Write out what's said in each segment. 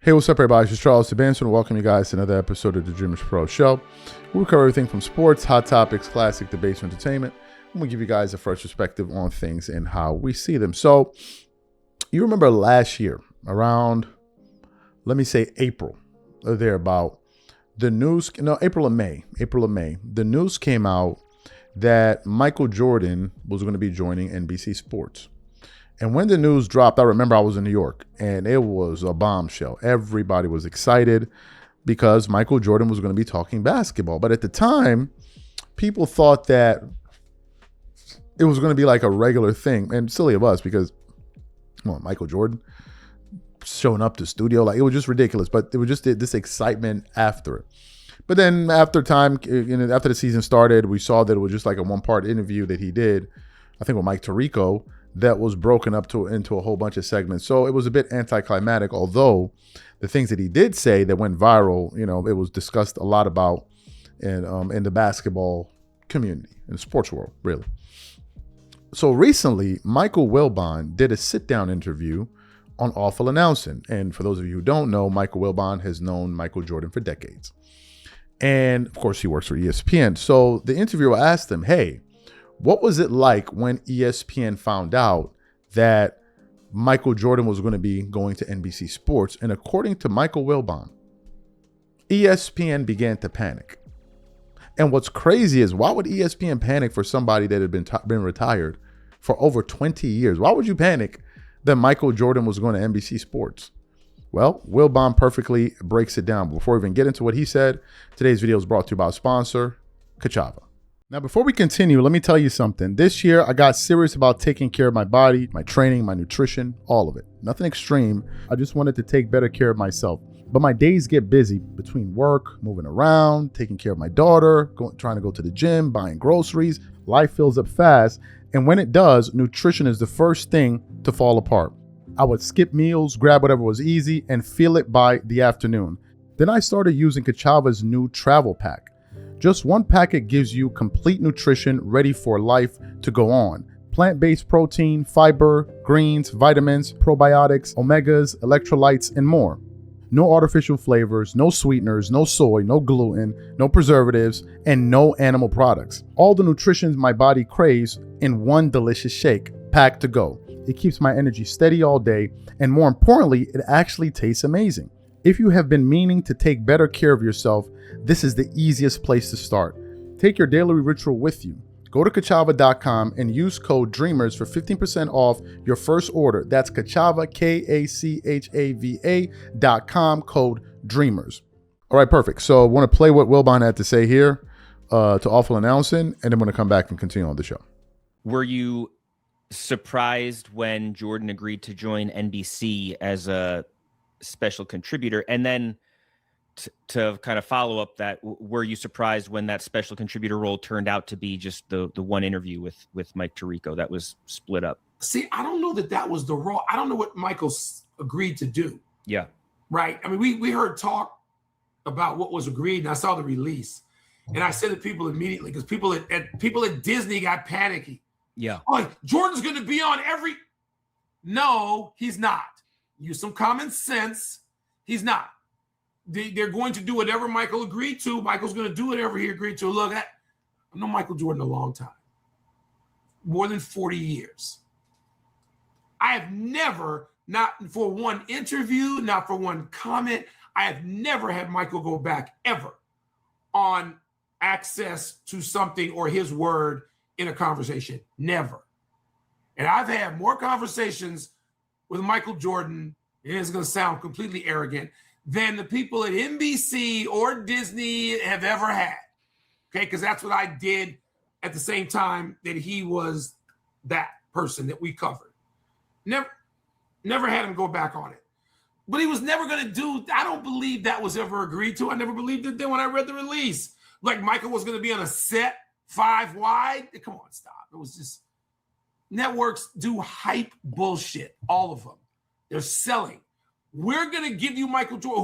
Hey, what's up, everybody? It's Charles Benson. Welcome you guys to another episode of the DREAMERSPRO show. We cover everything from sports, hot topics, classic debates, and entertainment. And we give you guys a fresh perspective on things and how we see them. So, you remember last year, around, let me say April, or thereabout, April or May, the news came out that Michael Jordan was going to be joining NBC Sports. And when the news dropped, I remember I was in New York and it was a bombshell. Everybody was excited because Michael Jordan was going to be talking basketball. But at the time, people thought that it was going to be like a regular thing. And silly of us because, well, Michael Jordan showing up to studio, like it was just ridiculous. But it was just this excitement after it. But then after time, after the season started, we saw that it was just like a one-part interview that he did, I think with Mike Tirico, that was broken up into a whole bunch of segments. So it was a bit anticlimactic, although the things that he did say that went viral, it was discussed a lot about in the basketball community, in the sports world, really. So recently, Michael Wilbon did a sit-down interview on Awful Announcing. And for those of you who don't know, Michael Wilbon has known Michael Jordan for decades. And of course, he works for ESPN. So the interviewer asked him, hey, what was it like when ESPN found out that Michael Jordan was going to be going to NBC Sports? And according to Michael Wilbon, ESPN began to panic. And what's crazy is, why would ESPN panic for somebody that had been retired for over 20 years? Why would you panic that Michael Jordan was going to NBC Sports? Well, Wilbon perfectly breaks it down. Before we even get into what he said, today's video is brought to you by our sponsor, Kachava. Now, before we continue, let me tell you something. This year, I got serious about taking care of my body, my training, my nutrition, all of it. Nothing extreme. I just wanted to take better care of myself. But my days get busy between work, moving around, taking care of my daughter, trying to go to the gym, buying groceries. Life fills up fast. And when it does, nutrition is the first thing to fall apart. I would skip meals, grab whatever was easy, and feel it by the afternoon. Then I started using Kachava's new travel pack. Just one packet gives you complete nutrition ready for life to go on. Plant-based protein, fiber, greens, vitamins, probiotics, omegas, electrolytes, and more. No artificial flavors, no sweeteners, no soy, no gluten, no preservatives, and no animal products. All the nutrition my body craves in one delicious shake, packed to go. It keeps my energy steady all day, and more importantly, it actually tastes amazing. If you have been meaning to take better care of yourself, this is the easiest place to start. Take your daily ritual with you. Go to Kachava.com and use code DREAMERS for 15% off your first order. That's Kachava, Kachava.com, code DREAMERS. All right, perfect. So I want to play what Wilbon had to say here to Awful Announcing, and then I'm going to come back and continue on the show. Were you surprised when Jordan agreed to join NBC as a special contributor? And then to kind of follow up that, were you surprised when that special contributor role turned out to be just the one interview with Mike Tirico that was split up? See, I don't know that was the role. I don't know what Michael agreed to do. Yeah. Right. I mean, we heard talk about what was agreed, and I saw the release, and I said to people immediately, because people at Disney got panicky. Yeah. Oh, Jordan's going to be on every. No, he's not. Use some common sense. He's not. They're going to do whatever Michael agreed to. Michael's going to do whatever he agreed to. Look, I've known Michael Jordan a long time, more than 40 years. I have never, not for one interview, not for one comment, I have never had Michael go back ever on access to something or his word in a conversation. Never. And I've had more conversations with Michael Jordan, and it's going to sound completely arrogant, than the people at NBC or Disney have ever had. Okay, because that's what I did at the same time that he was that person that we covered. Never had him go back on it. But he was never going to do, I don't believe that was ever agreed to. I never believed it then when I read the release. Like Michael was going to be on a set 5 wide. Come on, stop. It was just, networks do hype bullshit, all of them. They're selling. We're going to give you Michael Jordan.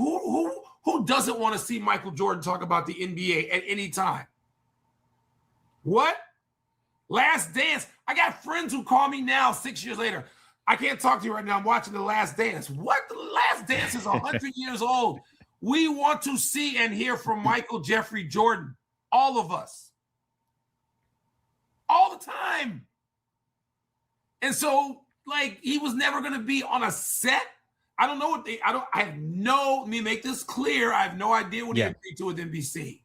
Who doesn't want to see Michael Jordan talk about the NBA at any time? What? Last Dance. I got friends who call me now 6 years later. I can't talk to you right now. I'm watching The Last Dance. What? The Last Dance is 100 years old. We want to see and hear from Michael Jeffrey Jordan. All of us. All the time. And so, like, he was never going to be on a set. I don't know what let me make this clear. I have no idea what he agreed to with NBC.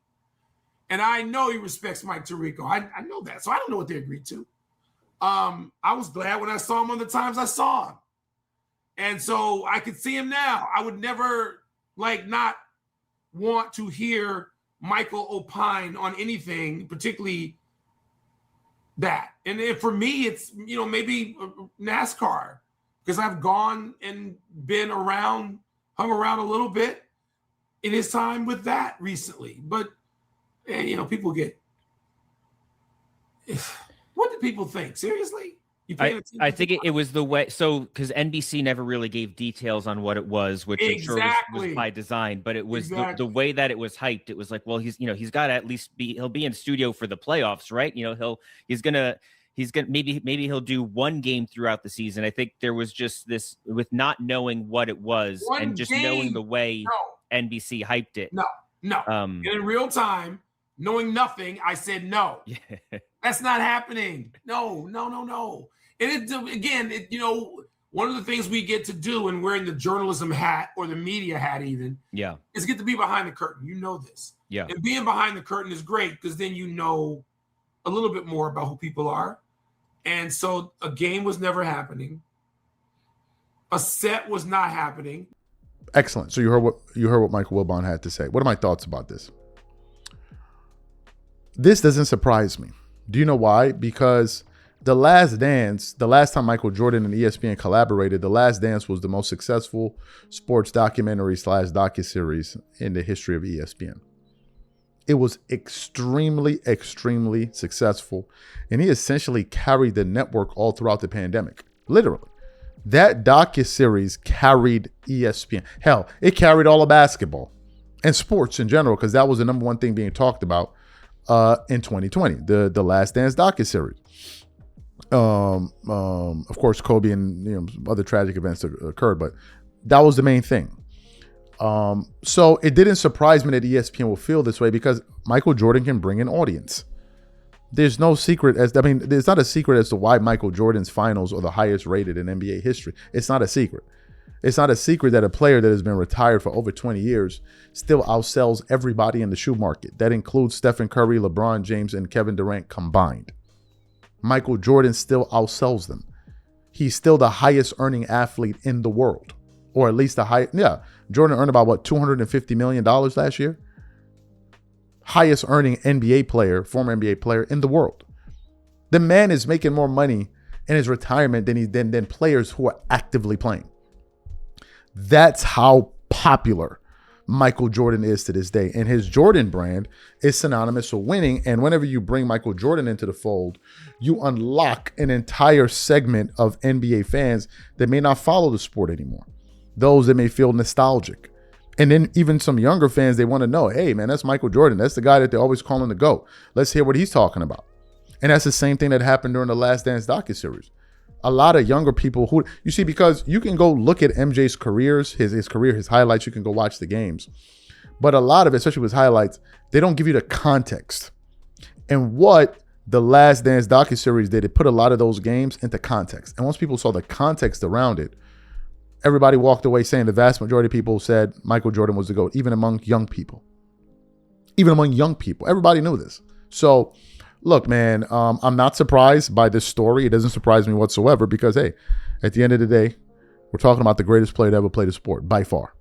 And I know he respects Mike Tirico. I know that. So I don't know what they agreed to. I was glad when I saw him on the times I saw him. And so I could see him now. I would never, not want to hear Michael opine on anything, particularly that. And for me, it's, maybe NASCAR, because I've gone and been around, hung around a little bit in his time with that recently. But, people get, what do people think? Seriously? I think it was the way, because NBC never really gave details on what it was, which I'm sure was by design, but it was the way that it was hyped. It was like, well, he's got to at least he'll be in studio for the playoffs, right? He's gonna maybe he'll do one game throughout the season. I think there was just this with not knowing what it was and just knowing the way NBC hyped it. No. And in real time, knowing nothing, I said no. That's not happening. No. And one of the things we get to do in wearing the journalism hat or the media hat even, is get to be behind the curtain. You know this. Yeah. And being behind the curtain is great because then you know a little bit more about who people are. And so a game was never happening. A set was not happening. Excellent. So you heard what Michael Wilbon had to say. What are my thoughts about this? This doesn't surprise me. Do you know why? Because The Last Dance, the last time Michael Jordan and ESPN collaborated, The Last Dance was the most successful sports documentary / docuseries in the history of ESPN. It was extremely, extremely successful. And he essentially carried the network all throughout the pandemic. Literally. That docuseries carried ESPN. Hell, it carried all of basketball and sports in general, because that was the number one thing being talked about in 2020, the Last Dance docuseries. Of course, Kobe and other tragic events occurred, but that was the main thing. So it didn't surprise me that ESPN will feel this way because Michael Jordan can bring an audience. There's no secret there's not a secret as to why Michael Jordan's finals are the highest rated in NBA history. It's not a secret. It's not a secret that a player that has been retired for over 20 years still outsells everybody in the shoe market. That includes Stephen Curry, LeBron James, and Kevin Durant combined. Michael Jordan still outsells them. He's still the highest earning athlete in the world, or at least the highest. Yeah, Jordan earned about $250 million last year. Highest earning NBA player, former NBA player in the world. The man is making more money in his retirement than players who are actively playing. That's how popular Michael Jordan is to this day. And his Jordan brand is synonymous with winning. And whenever you bring Michael Jordan into the fold, you unlock an entire segment of NBA fans that may not follow the sport anymore. Those that may feel nostalgic. And then even some younger fans, they want to know, hey, man, that's Michael Jordan. That's the guy that they're always calling the GOAT. Let's hear what he's talking about. And that's the same thing that happened during the Last Dance docuseries. A lot of younger people who, you see, because you can go look at MJ's careers, his career, his highlights. You can go watch the games. But a lot of it, especially with his highlights, they don't give you the context. And what the Last Dance docuseries did, it put a lot of those games into context. And once people saw the context around it, everybody walked away saying the vast majority of people said Michael Jordan was the GOAT, even among young people. Even among young people. Everybody knew this. So, look, man, I'm not surprised by this story. It doesn't surprise me whatsoever because, hey, at the end of the day, we're talking about the greatest player to ever play the sport by far.